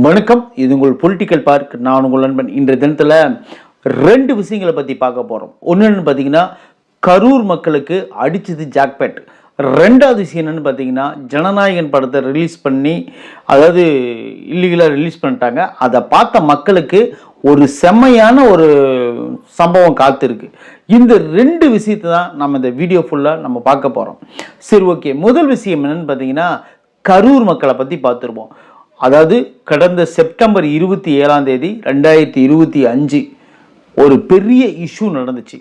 வணக்கம். இது உங்கள் பொலிட்டிக்கல் பார்க். நான் உங்கள் நண்பன். இன்றைய தினத்தில் ரெண்டு விஷயங்களை பற்றி பார்க்க போகிறோம். ஒன்றுன்னு பார்த்தீங்கன்னா கரூர் மக்களுக்கு அடிச்சது ஜாக்பேட். ரெண்டாவது விஷயம் என்னென்னு பார்த்தீங்கன்னா ஜனநாயகன் படத்தை ரிலீஸ் பண்ணி, அதாவது இல்லீகலாக ரிலீஸ் பண்ணிட்டாங்க. அதை பார்த்த மக்களுக்கு ஒரு செம்மையான ஒரு சம்பவம் காத்திருக்கு. இந்த ரெண்டு விஷயத்தை தான் நம்ம இந்த வீடியோ ஃபுல்லாக நம்ம பார்க்க போகிறோம். சரி, ஓகே. முதல் விஷயம் என்னென்னு பார்த்தீங்கன்னா கரூர் மக்களை பற்றி பார்த்துருப்போம். அதாவது கடந்த செப்டம்பர் 27 2025 ஒரு பெரிய இஷ்யூ நடந்துச்சு.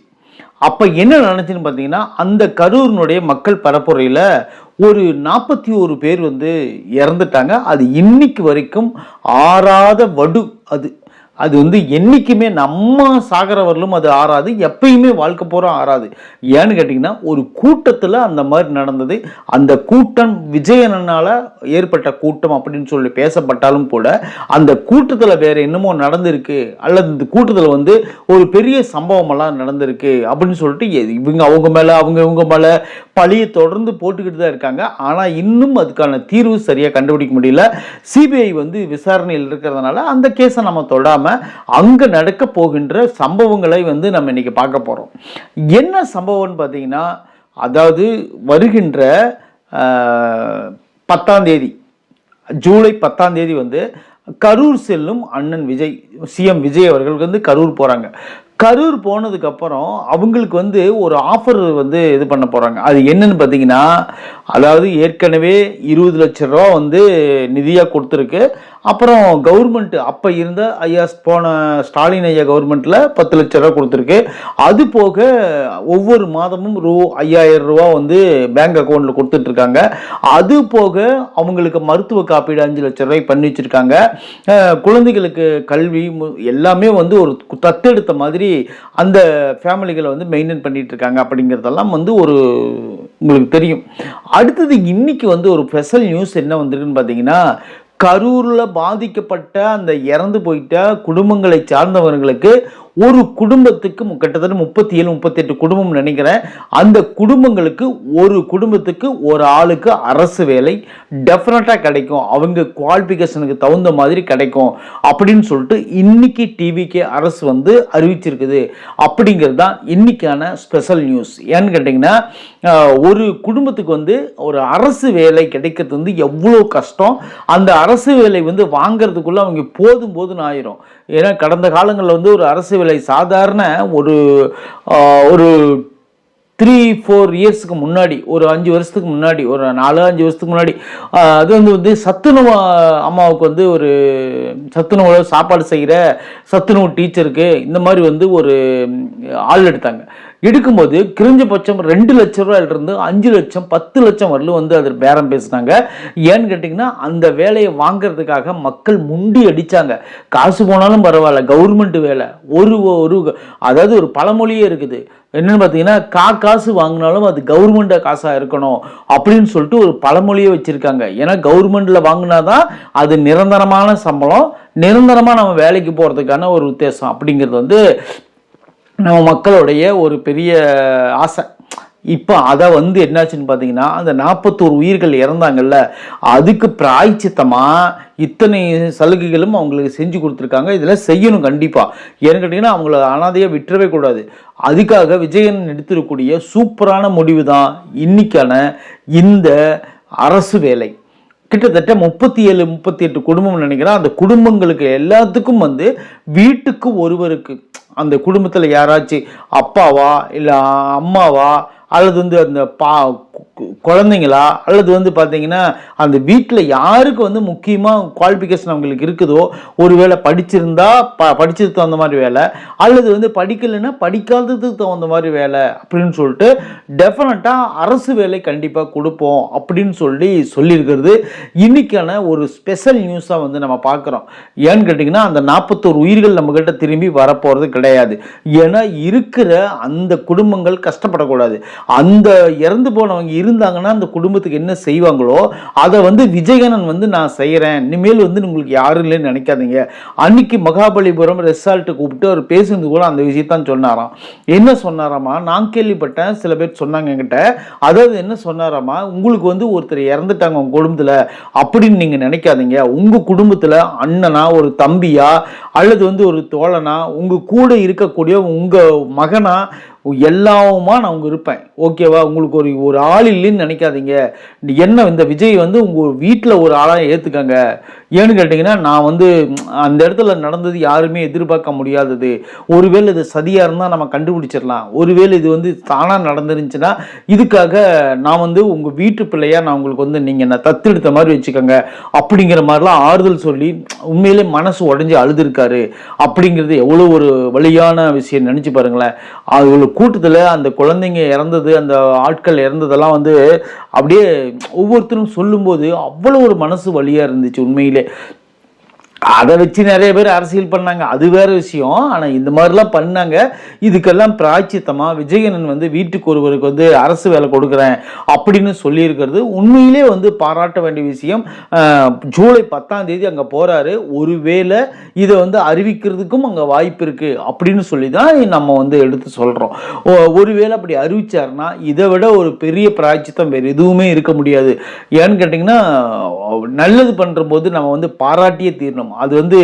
அப்போ என்ன நடந்துச்சுன்னு பார்த்தீங்கன்னா, அந்த கரூரினுடைய மக்கள் பரப்புரையில் ஒரு 41 பேர் இறந்துட்டாங்க. அது இன்னைக்கு வரைக்கும் ஆறாத வடு. அது என்றைக்குமே நம்ம சாகரவர்களும் அது ஆறாது, எப்பயுமே வாழ்க்கை பூரா ஆறாது. ஏன்னு கேட்டிங்கன்னா, ஒரு கூட்டத்தில் அந்த மாதிரி நடந்தது. அந்த கூட்டம் விஜயனால் ஏற்பட்ட கூட்டம் அப்படின்னு சொல்லி பேசப்பட்டாலும் கூட, அந்த கூட்டத்தில் வேற என்னமோ நடந்திருக்கு, அல்லது இந்த கூட்டத்தில் ஒரு பெரிய சம்பவமெல்லாம் நடந்திருக்கு அப்படின்னு சொல்லிட்டு அவங்க மேலே இவங்க மேலே பழியை தொடர்ந்து போட்டுக்கிட்டு தான் இருக்காங்க. ஆனால் இன்னும் அதுக்கான தீர்வு சரியாக கண்டுபிடிக்க முடியல. சிபிஐ விசாரணையில் இருக்கிறதுனால அந்த கேஸை நம்ம தொடாமல் அங்க நடக்க போகின்ற சம்பவங்களை நம்ம இன்னைக்கு பார்க்க போறோம். என்ன சம்பவம்னு பார்த்தீங்கன்னா, அதாவது வருகின்ற 10ஆம் தேதி, ஜூலை 10ஆம் தேதி கரூர் செல்லும் அண்ணன் விஜய், சிஎம் விஜய் அவர்கள் கரூர் போறாங்க. கரூர் போனதுக்கு அப்புறம் அவங்களுக்கு ஒரு ஆஃபர் இது பண்ண போறாங்க. அது என்னன்னு பார்த்தீங்கன்னா, அதாவது ஏற்கனவே 20 லட்சம் ரூபா நிதியாக கொடுத்துருக்கு. அப்புறம் கவர்மெண்ட் அப்போ இருந்த போன ஸ்டாலின் ஐயா கவர்மெண்ட்டில் 10 லட்சம் ரூபா கொடுத்துருக்கு. அது போக ஒவ்வொரு மாதமும் 5000 ரூபா பேங்க் அக்கௌண்ட்டில் கொடுத்துட்ருக்காங்க. அது போக அவங்களுக்கு மருத்துவ காப்பீடு 5 லட்சம் ரூபாய் பண்ணி வச்சுருக்காங்க. குழந்தைகளுக்கு கல்வி எல்லாமே ஒரு தத்தெடுத்த மாதிரி அந்த ஃபேமிலிகளை மெயின்டைன் பண்ணிட்டு இருக்காங்க. அப்படிங்கிறதெல்லாம் ஒரு உங்களுக்கு தெரியும். அடுத்தது இன்னைக்கு ஒரு ஸ்பெஷல் நியூஸ் என்ன வந்திருக்குன்னு பார்த்தீங்கன்னா, கரூரில் பாதிக்கப்பட்ட அந்த இறந்து போயிட்ட குடும்பங்களை சார்ந்தவர்களுக்கு ஒரு குடும்பத்துக்கு கிட்டத்தட்ட 37-38 குடும்பம் நினைக்கிறேன். அந்த குடும்பங்களுக்கு ஒரு குடும்பத்துக்கு ஒரு ஆளுக்கு அரசு வேலை டெஃபினட்டாக கிடைக்கும், அவங்க குவாலிஃபிகேஷனுக்கு தகுந்த மாதிரி கிடைக்கும் அப்படின்னு சொல்லிட்டு இன்னைக்கு டிவிக்கு அரசு அறிவிச்சிருக்குது. அப்படிங்கிறது தான் இன்னைக்கான ஸ்பெஷல் நியூஸ். ஏன்னு கேட்டிங்கன்னா, ஒரு குடும்பத்துக்கு ஒரு அரசு வேலை கிடைக்கிறது எவ்வளோ கஷ்டம். அந்த அரசு வேலை வாங்கிறதுக்குள்ள அவங்க போதும் ஆயிரும். ஏன்னா கடந்த காலங்களில் ஒரு அரசு வேலை சாதாரண ஒரு 3-4 இயர்ஸுக்கு முன்னாடி, ஒரு 5 வருஷத்துக்கு முன்னாடி, ஒரு 4-5 வருஷத்துக்கு முன்னாடி அது சத்துணவு அம்மாவுக்கு ஒரு சத்துணவு சாப்பாடு செய்கிற சத்துணவு டீச்சருக்கு இந்த மாதிரி ஒரு ஆள் எடுக்கும்போது கிரிஞ்சபட்சம் 2 லட்சம் ரூபாயிலிருந்து 5 லட்சம் 10 லட்சம் வரலும் அதில் பேரம் பேசினாங்க. ஏன்னு கேட்டிங்கன்னா, அந்த வேலையை வாங்கிறதுக்காக மக்கள் முண்டி அடித்தாங்க. காசு போனாலும் பரவாயில்ல, கவர்மெண்ட் வேலை. அதாவது ஒரு பழமொழியே இருக்குது. என்னன்னு பார்த்தீங்கன்னா, காசு வாங்கினாலும் அது கவர்மெண்ட் காசாக இருக்கணும் அப்படின்னு சொல்லிட்டு ஒரு பழமொழியை வச்சுருக்காங்க. ஏன்னா கவர்மெண்ட்டில் வாங்கினாதான் அது நிரந்தரமான சம்பளம், நிரந்தரமாக நம்ம வேலைக்கு போகிறதுக்கான ஒரு உத்தேசம். அப்படிங்கிறது நம்ம மக்களுடைய ஒரு பெரிய ஆசை. இப்போ அதை என்னாச்சுன்னு பார்த்தீங்கன்னா, அந்த 41 உயிர்கள் இறந்தாங்கல்ல, அதுக்கு பிராய்ச்சித்தமாக இத்தனை சலுகைகளும் அவங்களுக்கு செஞ்சு கொடுத்துருக்காங்க. இதெல்லாம் செய்யணும் கண்டிப்பாக. ஏன்னு கேட்டிங்கன்னா, அவங்கள அனாதையாக விட்டுறவே கூடாது. அதுக்காக விஜயன் எடுத்திருக்கக்கூடிய சூப்பரான முடிவு தான் இன்னைக்கான இந்த அரசு வேலை. கிட்டத்தட்ட 37-38 குடும்பம் நினைக்கிறேன். அந்த குடும்பங்களுக்கு எல்லாத்துக்கும் வீட்டுக்கு ஒருவருக்கு, அந்த குடும்பத்தில் யாராச்சும் அப்பாவா இல்லை அம்மாவா அல்லது அந்த குழந்தைங்களா அல்லது பார்த்தீங்கன்னா அந்த வீட்டில் யாருக்கு முக்கியமாக குவாலிஃபிகேஷன் அவங்களுக்கு இருக்குதோ, ஒருவேளை படிச்சிருந்தா படிச்சதுக்கு தகுந்த மாதிரி வேலை, அல்லது படிக்கலைன்னா படிக்காததுக்கு தகுந்த மாதிரி வேலை அப்படின்னு சொல்லிட்டு டெஃபினட்டாக அரசு வேலை கண்டிப்பாக கொடுப்போம் அப்படின்னு சொல்லியிருக்கிறது இன்னைக்கான ஒரு ஸ்பெஷல் நியூஸாக நம்ம பார்க்குறோம். ஏன்னு கேட்டிங்கன்னா, அந்த 41 உயிர்கள் நம்மக்கிட்ட திரும்பி வரப்போகிறது கிடையாது. ஏன்னா இருக்கிற அந்த குடும்பங்கள் கஷ்டப்படக்கூடாது. அந்த இறந்து போனவங்க இருந்தாங்கன்னா அந்த குடும்பத்துக்கு என்ன செய்வாங்களோ அதை வந்து விஜயகண்ணன் வந்து நான் செய்கிறேன், இனிமேல் வந்து உங்களுக்கு யாரும் இல்லைன்னு நினைக்காதீங்க. அன்னைக்கு மகாபலிபுரம் ரெசார்ட்டு கூப்பிட்டு அவர் பேசுனது கூட அந்த விஷயத்தான் சொன்னாராம். என்ன சொன்னாராமா, நான் கேள்விப்பட்டேன், சில பேர் சொன்னாங்க என்கிட்ட. அதாவது என்ன சொன்னாராமா, உங்களுக்கு வந்து ஒருத்தர் இறந்துட்டாங்க உங்க குடும்பத்துல அப்படின்னு நீங்க நினைக்காதீங்க. உங்க குடும்பத்துல அண்ணனா, ஒரு தம்பியா, அல்லது வந்து ஒரு தோழனா, உங்க கூட இருக்கக்கூடிய உங்க மகனா, எல்லாவுமா நான் உங்க இருப்பேன். ஓகேவா? உங்களுக்கு ஒரு ஆள் இல்லைன்னு நினைக்காதீங்க. என்ன இந்த விஜய் வந்து உங்க வீட்டில் ஒரு ஆளாக ஏற்றுக்கங்க. ஏன்னு கேட்டிங்கன்னா, நான் வந்து அந்த இடத்துல நடந்தது யாருமே எதிர்பார்க்க முடியாதது. ஒருவேளை இது சதியாக இருந்தால் நம்ம கண்டுபிடிச்சிடலாம். ஒருவேளை இது வந்து தானாக நடந்துருந்துச்சுன்னா இதுக்காக நான் வந்து உங்கள் வீட்டு பிள்ளையாக நான் உங்களுக்கு வந்து நீங்கள் என்ன தத்தெடுத்த மாதிரி வச்சுக்கோங்க அப்படிங்கிற மாதிரிலாம் ஆறுதல் சொல்லி உண்மையிலே மனசு உடஞ்சி அழுதுருக்காரு. அப்படிங்கிறது எவ்வளோ ஒரு வலியான விஷயம் நினச்சி பாருங்களேன். அது கூட்டத்தில் அந்த குழந்தைங்க இறந்தது, அந்த ஆட்கள் இறந்ததெல்லாம் வந்து அப்படியே ஒவ்வொருத்தரும் சொல்லும்போது அவ்வளோ ஒரு மனசு வலியாக இருந்துச்சு உண்மையிலே. அதை வச்சு நிறைய பேர் அரசியல் பண்ணாங்க, அது வேற விஷயம். ஆனால் இந்த மாதிரிலாம் பண்ணாங்க. இதுக்கெல்லாம் பிராய்ச்சித்தமாக விஜயகண்ணன் வந்து வீட்டுக்கு ஒருவருக்கு வந்து அரசு வேலை கொடுக்குறேன் அப்படின்னு சொல்லியிருக்கிறது உண்மையிலே வந்து பாராட்ட வேண்டிய விஷயம். ஜூலை 10ஆம் தேதி அங்கே போகிறாரு. ஒருவேளை இதை வந்து அறிவிக்கிறதுக்கும் அங்கே வாய்ப்பு இருக்குது அப்படின்னு சொல்லி தான் நம்ம வந்து எடுத்து சொல்கிறோம். ஒருவேளை அப்படி அறிவிச்சாருன்னா இதை விட ஒரு பெரிய பிராய்ச்சித்தம் வேறு எதுவுமே இருக்க முடியாது. ஏன்னு கேட்டிங்கன்னா, நல்லது பண்ணுற போது நம்ம வந்து பாராட்டியே தீரணும். அது வந்து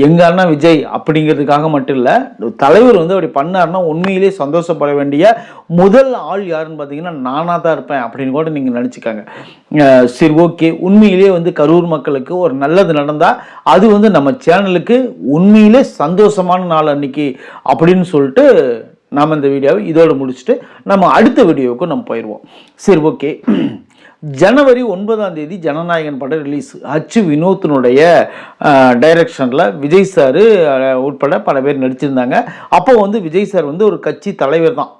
எங்க அண்ணா விஜய் அப்படிங்கிறதுக்காக மட்டும் இல்லை, தலைவர் வந்து அப்படி பண்ணாருன்னா உண்மையிலே சந்தோஷப்பட வேண்டிய முதல் ஆள் யாருன்னு பார்த்தீங்கன்னா நானாக தான் இருப்பேன் அப்படின்னு கூட நீங்கள் நினச்சிக்காங்க. சரி, ஓகே. உண்மையிலே வந்து கரூர் மக்களுக்கு ஒரு நல்லது நடந்தால் அது வந்து நம்ம சேனலுக்கு உண்மையிலே சந்தோஷமான நாள் அன்னைக்கு அப்படின்னு சொல்லிட்டு நாம் இந்த வீடியோவை இதோடு முடிச்சுட்டு நம்ம அடுத்த வீடியோவுக்கு நம்ம போயிடுவோம். சரி, ஓகே. ஜனவரி 9ஆம் தேதி ஜனநாயகன் படம் ரிலீஸ். வினோத்தினுடைய டைரக்ஷனில் விஜய் சார் உட்பட பல பேர் நடிச்சிருந்தாங்க. அப்போ வந்து விஜய் சார் வந்து ஒரு கட்சி தலைவர் தான்.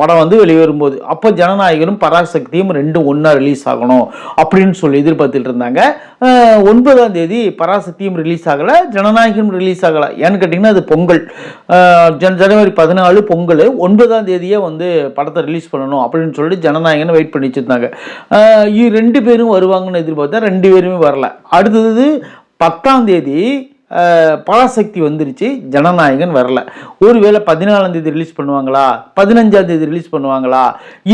படம் வந்து வெளிவரும்போது அப்போ ஜனநாயகனும் பராசக்தியும் ரெண்டும் ஒன்றா ரிலீஸ் ஆகணும் அப்படின்னு சொல்லி எதிர்பார்த்துட்டு இருந்தாங்க. 9ஆம் தேதி பராசக்தியும் ரிலீஸ் ஆகலை, ஜனநாயகனும் ரிலீஸ் ஆகலை. ஏன்னு கேட்டிங்கன்னா அது பொங்கல், ஜனவரி 14 பொங்கல். 9ஆம் தேதியே வந்து படத்தை ரிலீஸ் பண்ணணும் அப்படின்னு சொல்லிட்டு ஜனநாயகனை வெயிட் பண்ணி வச்சுருந்தாங்க. ரெண்டு பேரும் வருவாங்கன்னு எதிர்பார்த்தா ரெண்டு பேருமே வரல. அடுத்தது 10ஆம் தேதி பராசக்தி வந்துருச்சு, ஜனநாயகன் வரல. ஒருவேளை 14ஆம் தேதி ரிலீஸ் பண்ணுவாங்களா, 15ஆம் தேதி ரிலீஸ் பண்ணுவாங்களா,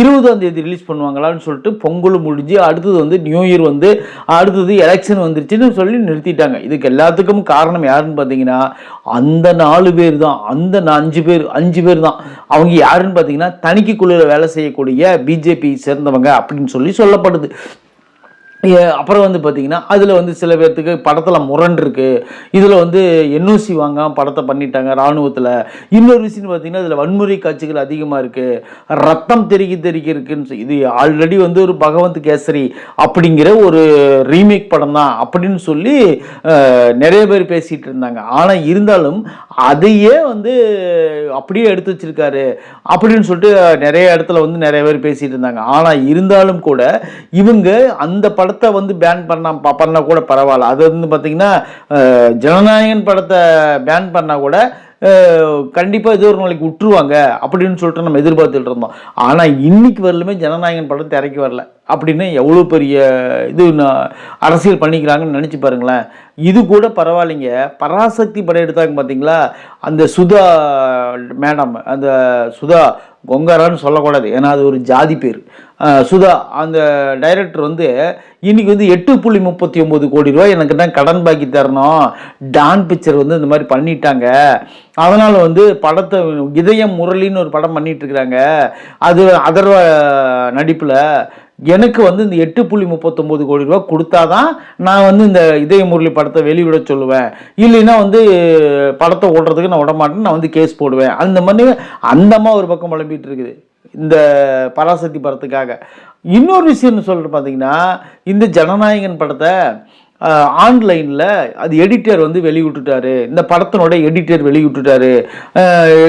20ஆம் தேதி ரிலீஸ் பண்ணுவாங்களான்னு சொல்லிட்டு பொங்கல் முடிஞ்சு அடுத்தது வந்து நியூ இயர் வந்து அடுத்தது எலெக்ஷன் வந்துருச்சுன்னு சொல்லி நிறுத்திட்டாங்க. இதுக்கு எல்லாத்துக்கும் காரணம் யாருன்னு பார்த்தீங்கன்னா அந்த 4 பேர் தான், அந்த 5 பேர் தான். அவங்க யாருன்னு பார்த்தீங்கன்னா தணிக்கை குழுவில் வேலை செய்யக்கூடிய பிஜேபி சேர்ந்தவங்க அப்படின்னு சொல்லி சொல்லப்படுது. அப்புறம் வந்து பார்த்தீங்கன்னா அதில் வந்து சில பேர்த்துக்கு படத்தில் முரண் இருக்குது. இதில் வந்து என்ஓசி வாங்காமல் படத்தை பண்ணிட்டாங்க இராணுவத்தில். இன்னொரு விஷயம் பார்த்தீங்கன்னா இதில் வன்முறை காட்சிகள் அதிகமாக இருக்குது, ரத்தம் தெறிக்க இருக்குன்னு. இது ஆல்ரெடி வந்து ஒரு பகவந்த் கேசரி அப்படிங்கிற ஒரு ரீமேக் படம் தான் அப்படின்னு சொல்லி நிறைய பேர் பேசிகிட்டு இருந்தாங்க. ஆனால் இருந்தாலும் அதையே வந்து அப்படியே எடுத்து வச்சிருக்காரு அப்படின்னு சொல்லிட்டு நிறைய இடத்துல வந்து நிறைய பேர் பேசிகிட்டு இருந்தாங்க. ஆனால் இருந்தாலும் கூட இவங்க அந்த படத்தை வந்து பேன் பண்ண கூட பரவாயில்ல. அது வந்து பார்த்தீங்கன்னா ஜனநாயகன் படத்தை பேன் பண்ணால் கூட கண்டிப்பாக ஏதோ ஒரு நாளைக்கு விட்டுருவாங்க அப்படின்னு சொல்லிட்டு நம்ம எதிர்பார்த்துட்டு இருந்தோம். ஆனால் இன்னைக்கு வரலுமே ஜனநாயகன் படம் திரைக்கு வரல அப்படின்னு எவ்வளோ பெரிய இது அரசியல் பண்ணிக்கிறாங்கன்னு நினச்சி பாருங்களேன். இது கூட பரவாயில்லைங்க. பராசக்தி படம் எடுத்தாங்க பார்த்தீங்களா, அந்த சுதா மேடம், அந்த சுதா கொங்காரான்னு சொல்லக்கூடாது, ஏன்னா அது ஒரு ஜாதி பேர். சுதா அந்த டைரக்டர் வந்து இன்னைக்கு வந்து 8.39 கோடி ரூபாய் எனக்கு தான் கடன் பாக்கி தரணும், டான் பிக்சர் வந்து இந்த மாதிரி பண்ணிட்டாங்க, அதனால் வந்து படத்தை இதயம் முரளின்னு ஒரு படம் பண்ணிட்டு இருக்கிறாங்க, அது அதர்வ நடிப்பில் எனக்கு வந்து இந்த 8.39 கோடி ரூபா கொடுத்தாதான் நான் வந்து இந்த இதய முரளி படத்தை வெளியிட சொல்லுவேன், இல்லைன்னா வந்து படத்தை ஓடுறதுக்கு நான் விடமாட்டேன்னு நான் வந்து கேஸ் போடுவேன். அந்த மாதிரி அந்த அம்மா ஒரு பக்கம் புலம்பிட்டு இருக்குது இந்த பராசக்தி படத்துக்காக. இன்னொரு விஷயம்னு சொல்லிட்டு பார்த்தீங்கன்னா இந்த ஜனநாயகன் படத்தை ஆன்லைனில் அது எடிட்டர் வந்து வெளியிட்டுட்டாரு, இந்த படத்தினோட எடிட்டர் வெளியிட்டுட்டாரு,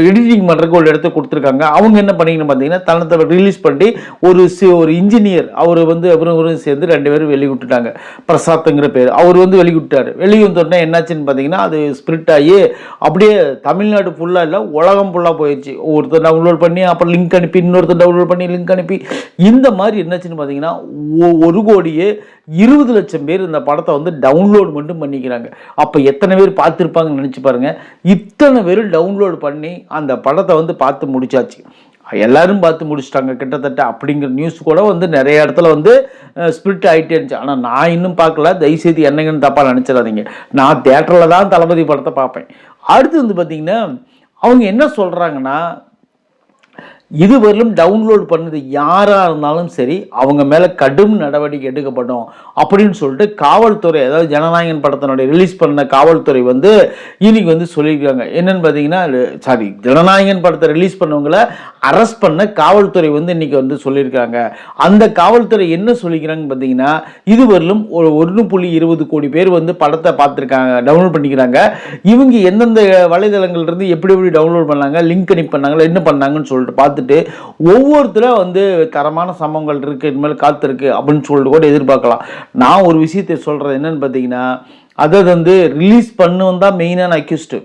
எடிட்டிங் பண்ணுறதுக்கு ஒரு இடத்த கொடுத்துருக்காங்க. அவங்க என்ன பண்ணிக்கணும் பார்த்தீங்கன்னா, தனத்தை ரிலீஸ் பண்ணி ஒரு இன்ஜினியர் அவர் வந்து அவரும் சேர்ந்து 2 பேரும் வெளியிட்டுட்டாங்க. பிரசாத்துங்கிற பேர் அவர் வந்து வெளியிட்டார். வெளிவந்தோடனே என்னாச்சுன்னு பார்த்தீங்கன்னா, அது ஸ்பிரிட் ஆகி அப்படியே தமிழ்நாடு ஃபுல்லாக இல்லை, உலகம் ஃபுல்லாக போயிடுச்சு. ஒருத்தர் டவுன்லோட் பண்ணி அப்புறம் லிங்க் அனுப்பி, இன்னொருத்தர் டவுன்லோட் பண்ணி லிங்க் அனுப்பி, இந்த மாதிரி என்னாச்சுன்னு பார்த்தீங்கன்னா 1,20,00,000 பேர் இந்த படத்தை வந்து டவுன்லோட் மட்டும் பண்ணிக்கிறாங்க. அப்போ எத்தனை பேர் பார்த்துருப்பாங்கன்னு நினச்சி பாருங்கள். இத்தனை பேர் டவுன்லோட் பண்ணி அந்த படத்தை வந்து பார்த்து முடிச்சாச்சு. எல்லாரும் பார்த்து முடிச்சிட்டாங்க கிட்டத்தட்ட அப்படிங்கிற நியூஸ் கூட வந்து நிறைய இடத்துல வந்து ஸ்பிரிட் ஆகிட்டே இருந்துச்சு. ஆனால் நான் இன்னும் பார்க்கல, தயவுசெய்து என்னங்கன்னு தப்பாக நினச்சிடாதீங்க. நான் தேட்டரில் தான் தளபதி படத்தை பார்ப்பேன். அடுத்து வந்து பார்த்தீங்கன்னா அவங்க என்ன சொல்கிறாங்கன்னா, இதுவரையிலும் டவுன்லோட் பண்ணது யாராக இருந்தாலும் சரி அவங்க மேலே கடும் நடவடிக்கை எடுக்கப்படும் அப்படின்னு சொல்லிட்டு காவல்துறை, அதாவது ஜனநாயகன் படத்தினுடைய ரிலீஸ் பண்ண காவல்துறை வந்து இன்னைக்கு வந்து சொல்லியிருக்காங்க. என்னன்னு பார்த்தீங்கன்னா, ஜனநாயகன் படத்தை ரிலீஸ் பண்ணவங்களை அரெஸ்ட் பண்ண காவல்துறை வந்து இன்னைக்கு வந்து சொல்லியிருக்காங்க. அந்த காவல்துறை என்ன சொல்லிக்கிறாங்கன்னு பார்த்தீங்கன்னா, இதுவரையிலும் ஒரு 1.20 கோடி பேர் வந்து படத்தை பார்த்துருக்காங்க, டவுன்லோட் பண்ணிக்கிறாங்க. இவங்க எந்தெந்த வலைதளங்கள்லேருந்து எப்படி எப்படி டவுன்லோட் பண்ணாங்க, லிங்க் அனுப்பி பண்ணாங்க, என்ன பண்ணாங்கன்னு சொல்லிட்டு பார்த்துட்டு ஒவ்வொருத்தரும் வந்து தரமான சம்பவங்கள் இருக்கு, இனிமேல் காத்திருக்கு அப்படின்னு சொல்லிட்டு கூட எதிர்பார்க்கலாம். நான் ஒரு விஷயத்தை சொல்றது என்னன்னு பார்த்தீங்கன்னா, அதை வந்து ரிலீஸ் பண்ணுவன் தான் மெயினான அக்யூஸ்டு.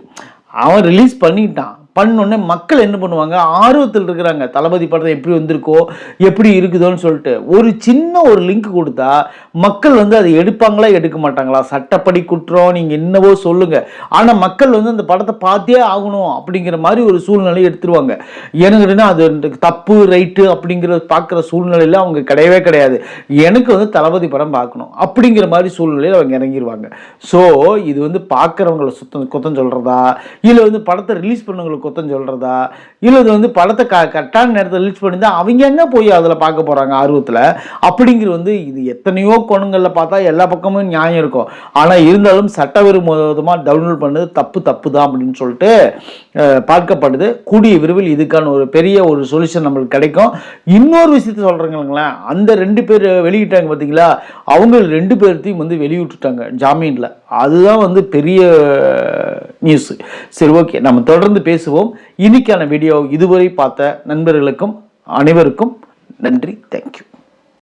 அவன் ரிலீஸ் பண்ணிட்டான், பண்ணோடனே மக்கள் என்ன பண்ணுவாங்க, ஆர்வத்தில் இருக்கிறாங்க. தளபதி படத்தை எப்படி வந்திருக்கோ எப்படி இருக்குதோன்னு சொல்லிட்டு ஒரு சின்ன ஒரு லிங்க் கொடுத்தா மக்கள் வந்து அதை எடுப்பாங்களா எடுக்க மாட்டாங்களா? சட்டப்படி குற்றம், நீங்கள் என்னவோ சொல்லுங்க, ஆனால் மக்கள் வந்து அந்த படத்தை பார்த்தே ஆகணும் அப்படிங்கிற மாதிரி ஒரு சூழ்நிலையை எடுத்துருவாங்க. ஏன்னு அது தப்பு ரைட்டு அப்படிங்கிற பார்க்குற சூழ்நிலையில் அவங்க கிடையவே கிடையாது. எனக்கு வந்து தளபதி படம் பார்க்கணும் அப்படிங்கிற மாதிரி சூழ்நிலையில் அவங்க இறங்கிடுவாங்க. ஸோ இது வந்து பார்க்குறவங்களை குத்தம் சொல்கிறதா, இல்லை வந்து படத்தை ரிலீஸ் பண்ணவங்களுக்கு குத்தம் சொல்றதா, இல்ல இது வந்து படத்தை கரெக்டான நேரத்தில் ரிலீஸ் பண்ணிருந்தா அவங்க என்ன போய் அதில் பார்க்க போறாங்க ஆர்வத்தில் அப்படிங்கிற வந்து இது எத்தனையோ கோணங்களில் பார்த்தா எல்லா பக்கமும் நியாயம் இருக்கும். ஆனால் இருந்தாலும் சட்டவிரோதமாக டவுன்லோட் பண்ணது தப்பு தான் அப்படின்னு சொல்லிட்டு பார்க்கப்படுது. கூடிய விரைவில் இதுக்கான ஒரு பெரிய ஒரு சொல்யூஷன் நம்மளுக்கு கிடைக்கும். இன்னொரு விஷயத்த சொல்றேங்களேன், அந்த 2 பேர் வெளியிட்டாங்க பார்த்தீங்களா, அவங்க 2 பேர்த்தையும் வந்து வெளியிட்டுட்டாங்க ஜாமீன்ல. அதுதான் வந்து பெரிய நியூஸ். சரி, ஓகே, நம்ம தொடர்ந்து பேசுவோம். இன்னைக்கான வீடியோ இதுவரை பார்த்த நண்பர்களுக்கும் அனைவருக்கும் நன்றி. தேங்க்யூ.